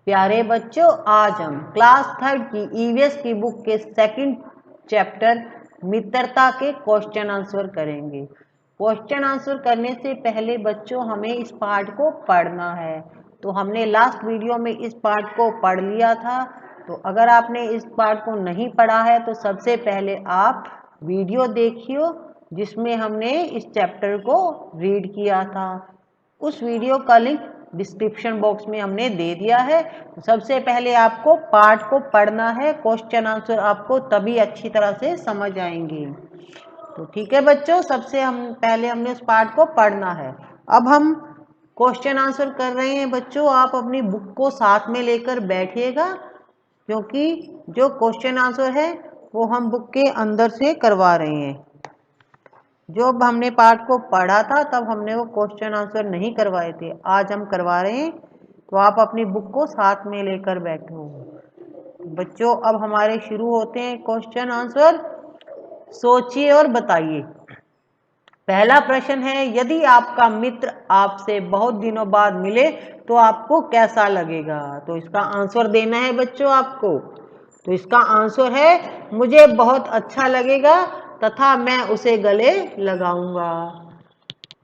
प्यारे बच्चों, आज हम क्लास 3 की ईवीएस की बुक के सेकंड चैप्टर मित्रता के क्वेश्चन आंसर करेंगे। क्वेश्चन आंसर करने से पहले बच्चों हमें इस पार्ट को पढ़ना है। तो हमने लास्ट वीडियो में इस पार्ट को पढ़ लिया था। तो अगर आपने इस पार्ट को नहीं पढ़ा है तो सबसे पहले आप वीडियो देखिए जिसमें हमने इस चैप्टर को रीड किया था। उस वीडियो का लिंक डिस्क्रिप्शन बॉक्स में हमने दे दिया है। सबसे पहले आपको पार्ट को पढ़ना है, क्वेश्चन आंसर आपको तभी अच्छी तरह से समझ आएंगे। तो ठीक है बच्चों, सबसे पहले हमने उस पार्ट को पढ़ना है। अब हम क्वेश्चन आंसर कर रहे हैं बच्चों। आप अपनी बुक को साथ में लेकर बैठिएगा, क्योंकि जो क्वेश्चन आंसर है वो हम बुक के अंदर से करवा रहे हैं। जब हमने पार्ट को पढ़ा था तब हमने वो क्वेश्चन आंसर नहीं करवाए थे, आज हम करवा रहे हैं। तो आप अपनी बुक को साथ में लेकर बैठो बच्चों। अब हमारे शुरू होते हैं क्वेश्चन आंसर। सोचिए और बताइए। पहला प्रश्न है, यदि आपका मित्र आपसे बहुत दिनों बाद मिले तो आपको कैसा लगेगा? तो इसका आंसर देना है बच्चों आपको। तो इसका आंसर है, मुझे बहुत अच्छा लगेगा तथा मैं उसे गले लगाऊंगा।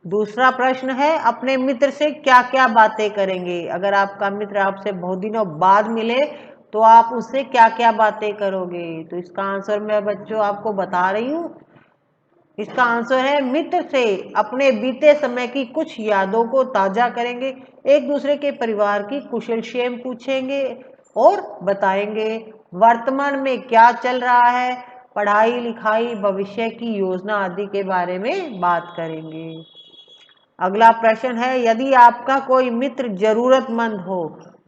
दूसरा प्रश्न है, अपने मित्र से क्या क्या बातें करेंगे? अगर आपका मित्र आपसे बहुत दिनों बाद मिले तो आप उससे क्या क्या बातें करोगे? तो इसका आंसर मैं बच्चों आपको बता रही हूँ। इसका आंसर है, मित्र से अपने बीते समय की कुछ यादों को ताजा करेंगे, एक दूसरे के परिवार की कुशलक्षेम पूछेंगे और बताएंगे, वर्तमान में क्या चल रहा है, पढ़ाई लिखाई, भविष्य की योजना आदि के बारे में बात करेंगे। अगला प्रश्न है, यदि आपका कोई मित्र जरूरतमंद हो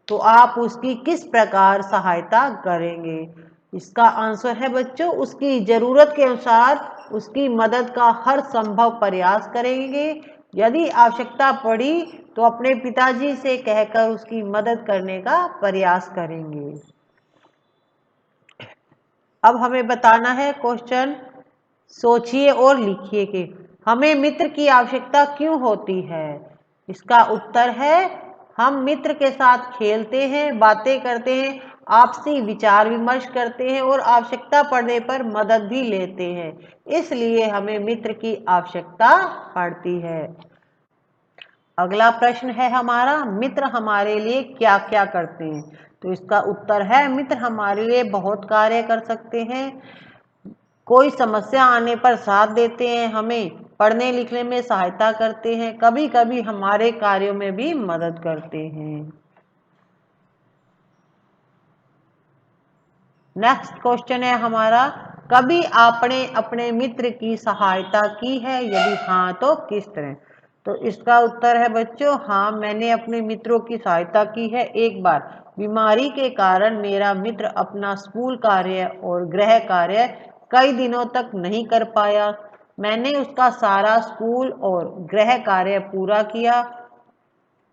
तो आप उसकी किस प्रकार सहायता करेंगे? इसका आंसर है बच्चों, उसकी जरूरत के अनुसार उसकी मदद का हर संभव प्रयास करेंगे। यदि आवश्यकता पड़ी तो अपने पिताजी से कहकर उसकी मदद करने का प्रयास करेंगे। अब हमें बताना है क्वेश्चन, सोचिए और लिखिए कि हमें मित्र की आवश्यकता क्यों होती है? इसका उत्तर है, हम मित्र के साथ खेलते हैं, बातें करते हैं, आपसी विचार विमर्श करते हैं और आवश्यकता पड़ने पर मदद भी लेते हैं, इसलिए हमें मित्र की आवश्यकता पड़ती है। अगला प्रश्न है हमारा, मित्र हमारे लिए क्या क्या करते हैं? तो इसका उत्तर है, मित्र हमारे लिए बहुत कार्य कर सकते हैं। कोई समस्या आने पर साथ देते हैं, हमें पढ़ने लिखने में सहायता करते हैं, कभी कभी हमारे कार्यों में भी मदद करते हैं। नेक्स्ट क्वेश्चन है हमारा, कभी आपने अपने मित्र की सहायता की है? यदि हाँ तो किस तरह? तो इसका उत्तर है बच्चों, हाँ, मैंने अपने मित्रों की सहायता की है। एक बार बीमारी के कारण मेरा मित्र अपना स्कूल कार्य और गृह कार्य कई दिनों तक नहीं कर पाया। मैंने उसका सारा स्कूल और गृह कार्य पूरा किया।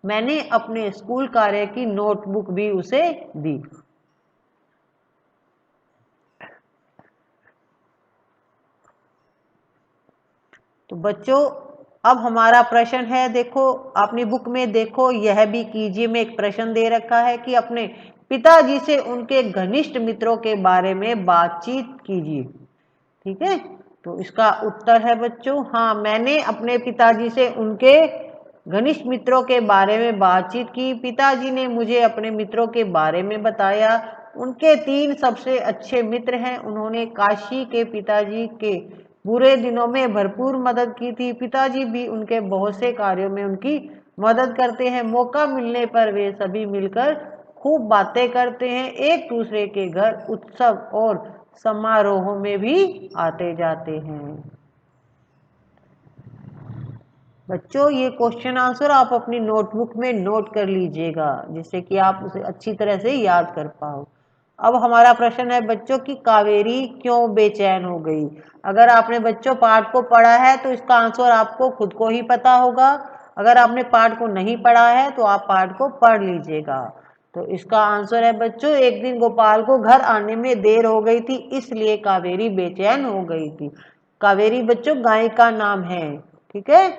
मैंने अपने स्कूल कार्य की नोटबुक भी उसे दी। तो बच्चों, अब हमारा प्रश्न है, देखो अपनी बुक में देखो, यह भी कीजिए में एक प्रश्न दे रखा है कि अपने पिताजी से उनके घनिष्ठ मित्रों के बारे में बातचीत कीजिए। ठीक है, तो इसका उत्तर है बच्चों, हाँ, मैंने अपने पिताजी से उनके घनिष्ठ मित्रों के बारे में बातचीत की। पिताजी ने मुझे अपने मित्रों के बारे में बताया। उनके 3 सबसे अच्छे मित्र हैं। उन्होंने काशी के पिताजी के बुरे दिनों में भरपूर मदद की थी। पिताजी भी उनके बहुत से कार्यों में उनकी मदद करते हैं। मौका मिलने पर वे सभी मिलकर खूब बातें करते हैं, एक दूसरे के घर उत्सव और समारोहों में भी आते जाते हैं। बच्चों, ये क्वेश्चन आंसर आप अपनी नोटबुक में नोट कर लीजिएगा, जिससे कि आप उसे अच्छी तरह से याद कर पाओ। अब हमारा प्रश्न है बच्चों की, कावेरी क्यों बेचैन हो गई? अगर आपने बच्चों पाठ को पढ़ा है तो इसका आंसर आपको खुद को ही पता होगा। अगर आपने पाठ को नहीं पढ़ा है तो आप पाठ को पढ़ लीजिएगा। तो इसका आंसर है बच्चों, एक दिन गोपाल को घर आने में देर हो गई थी, इसलिए कावेरी बेचैन हो गई थी। कावेरी बच्चों गाय का नाम है। ठीक है,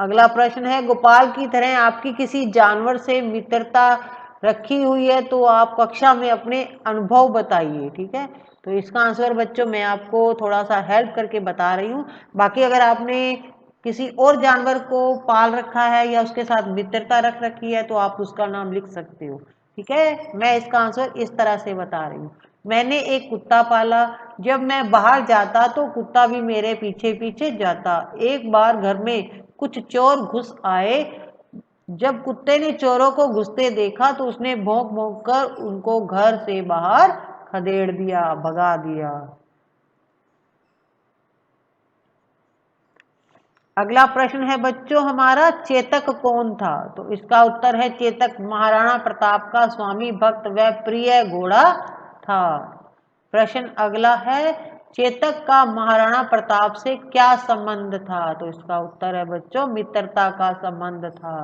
अगला प्रश्न है, गोपाल की तरह आपकी किसी जानवर से मित्रता रखी हुई है तो आप कक्षा में अपने अनुभव बताइए। ठीक है, तो इसका आंसर बच्चों मैं आपको थोड़ा सा हेल्प करके बता रही हूँ। बाकी अगर आपने किसी और जानवर को पाल रखा है या उसके साथ मित्रता रख रखी है तो आप उसका नाम लिख सकते हो। ठीक है, मैं इसका आंसर इस तरह से बता रही हूँ। मैंने एक कुत्ता पाला, जब मैं बाहर जाता तो कुत्ता भी मेरे पीछे पीछे जाता। एक बार घर में कुछ चोर घुस आए, जब कुत्ते ने चोरों को घुसते देखा तो उसने भौंक भौंक कर उनको घर से बाहर खदेड़ दिया, भगा दिया। अगला प्रश्न है बच्चों हमारा, चेतक कौन था? तो इसका उत्तर है, चेतक महाराणा प्रताप का स्वामी भक्त व प्रिय घोड़ा था। प्रश्न अगला है, चेतक का महाराणा प्रताप से क्या संबंध था? तो इसका उत्तर है बच्चों, मित्रता का संबंध था।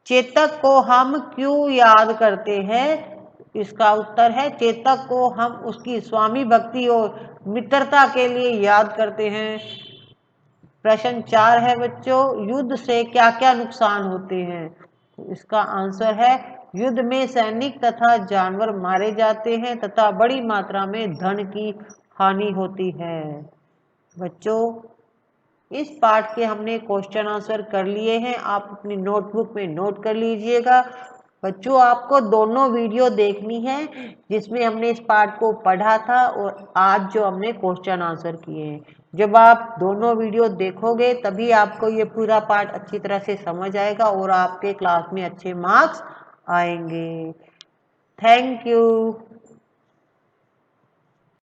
चेतक को हम क्यों याद करते हैं? इसका उत्तर है, चेतक को हम उसकी स्वामी भक्ति और मित्रता के लिए याद करते हैं। प्रश्न 4 है बच्चों, युद्ध से क्या क्या नुकसान होते हैं? तो इसका आंसर है, युद्ध में सैनिक तथा जानवर मारे जाते हैं तथा बड़ी मात्रा में धन की हानि होती है। बच्चों इस पार्ट के हमने क्वेश्चन आंसर कर लिए हैं, आप अपनी नोटबुक में नोट कर लीजिएगा। बच्चों आपको दोनों वीडियो देखनी है जिसमें हमने इस पार्ट को पढ़ा था और आज जो हमने क्वेश्चन आंसर किए हैं। जब आप दोनों वीडियो देखोगे तभी आपको ये पूरा पार्ट अच्छी तरह से समझ आएगा और आपके क्लास में अच्छे मार्क्स आएंगे। Thank you.